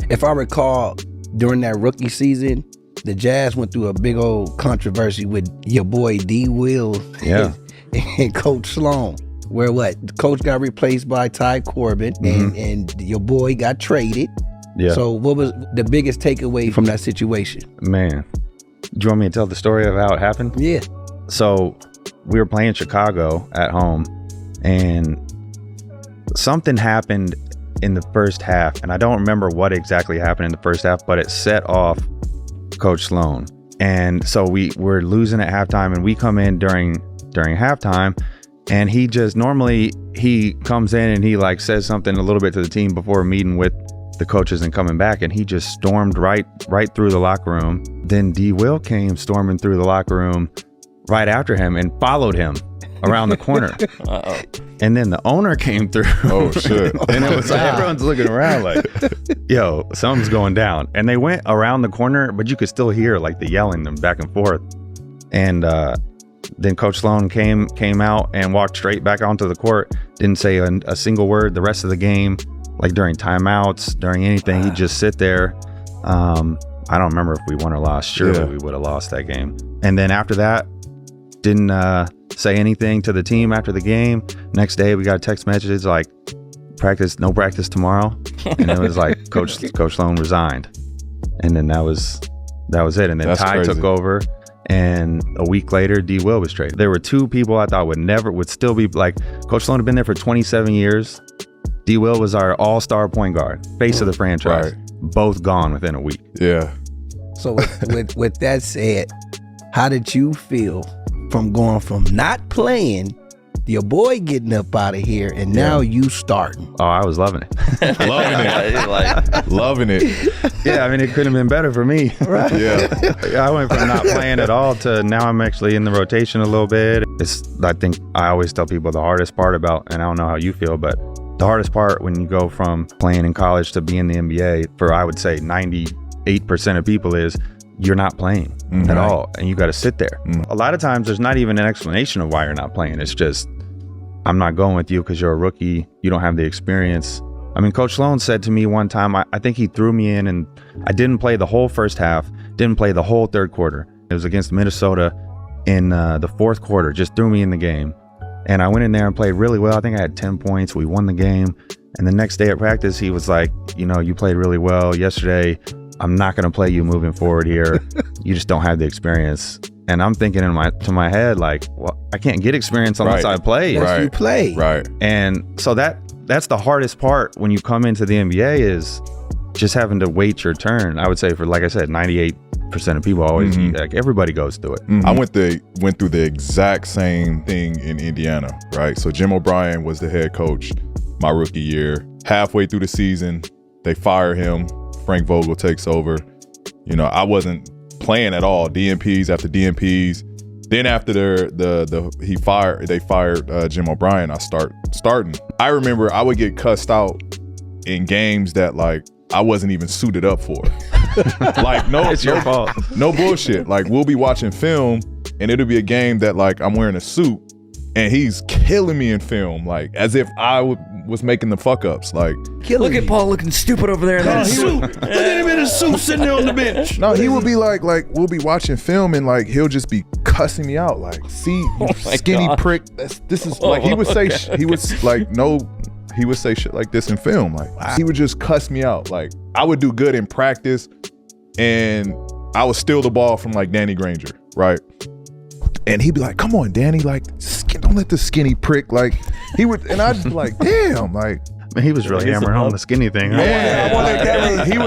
If I recall, during that rookie season, the Jazz went through a big old controversy with your boy D. Will and Coach Sloan, where the coach got replaced by Ty Corbin and your boy got traded. Yeah. So what was the biggest takeaway from that situation? Man, do you want me to tell the story of how it happened? Yeah. So we were playing Chicago at home, and something happened in the first half, and I don't remember what exactly happened in the first half, but it set off Coach Sloan. And so we were losing at halftime, and we come in during halftime, and he just normally he comes in and he like says something a little bit to the team before meeting with the coaches and coming back, and he just stormed right through the locker room. Then D. Will came storming through the locker room right after him and followed him around the corner. And then the owner came through. Oh shit. And it was like everyone's looking around like, yo, something's going down. And they went around the corner, but you could still hear like the yelling them back and forth. And then Coach Sloan came out and walked straight back onto the court, didn't say a single word the rest of the game, like during timeouts, during anything. He'd just sit there. I don't remember if we won or lost. Surely we would have lost that game. And then after that, didn't say anything to the team after the game. Next day, we got text messages like, no practice tomorrow. And it was like, Coach Sloan resigned. And then that was it. And then That's Ty crazy. took over. And a week later, D. Will was traded. There were two people I thought would still be like, Coach Sloan had been there for 27 years. D. Will was our all-star point guard, face of the franchise. Right. Both gone within a week. Yeah. So with that said, how did you feel from going from not playing, your boy getting up out of here, and now you starting? Oh, I was loving it. Loving it. Yeah, I mean, it couldn't have been better for me. Right. Yeah. I went from not playing at all to now I'm actually in the rotation a little bit. I think I always tell people the hardest part about, and I don't know how you feel, but the hardest part when you go from playing in college to being in the NBA, for I would say 98% of people, is you're not playing at all, and you got to sit there. A lot of times there's not even an explanation of why you're not playing. It's just, I'm not going with you because you're a rookie. You don't have the experience. I mean, Coach Sloan said to me one time, I think he threw me in, and I didn't play the whole first half, didn't play the whole third quarter. It was against Minnesota in the fourth quarter, just threw me in the game. And I went in there and played really well. I think I had 10 points. We won the game. And the next day at practice, he was like, you played really well yesterday. I'm not going to play you moving forward here. You just don't have the experience. And I'm thinking to my head, like, well, I can't get experience unless I play. Unless you play. Right. And so that's the hardest part when you come into the NBA, is just having to wait your turn. I would say for, like I said, 98% of people always, like, everybody goes through it. I went through the exact same thing in Indiana, right? So Jim O'Brien was the head coach my rookie year. Halfway through the season, they fire him. Frank Vogel takes over. I wasn't playing at all. DNPs after DNPs. Then after they fired Jim O'Brien, I starting. I remember I would get cussed out in games that like I wasn't even suited up for. Like It's your fault. No bullshit. Like we'll be watching film and it'll be a game that like I'm wearing a suit and he's killing me in film, like as if I was making the fuck ups. Like, look at Paul looking stupid over there in that suit. Look at him in a suit sitting there on the bench. No, he would be like we'll be watching film and like he'll just be cussing me out. Like, see, you skinny prick. This is like he would say shit like this in film. Like he would just cuss me out. Like I would do good in practice and I would steal the ball from like Danny Granger, right? And he'd be like, "Come on, Danny, like, don't let the skinny prick." Like he would, and I'd just be like, "Damn!" Like, man, he was really hammering home the skinny thing. Huh? Man, he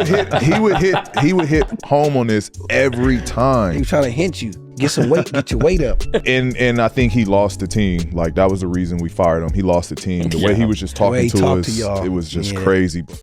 would hit home on this every time. He was trying to hint you, get some weight, get your weight up. And I think he lost the team. Like that was the reason we fired him. He lost the team. The way he was just talking to us, it was just crazy.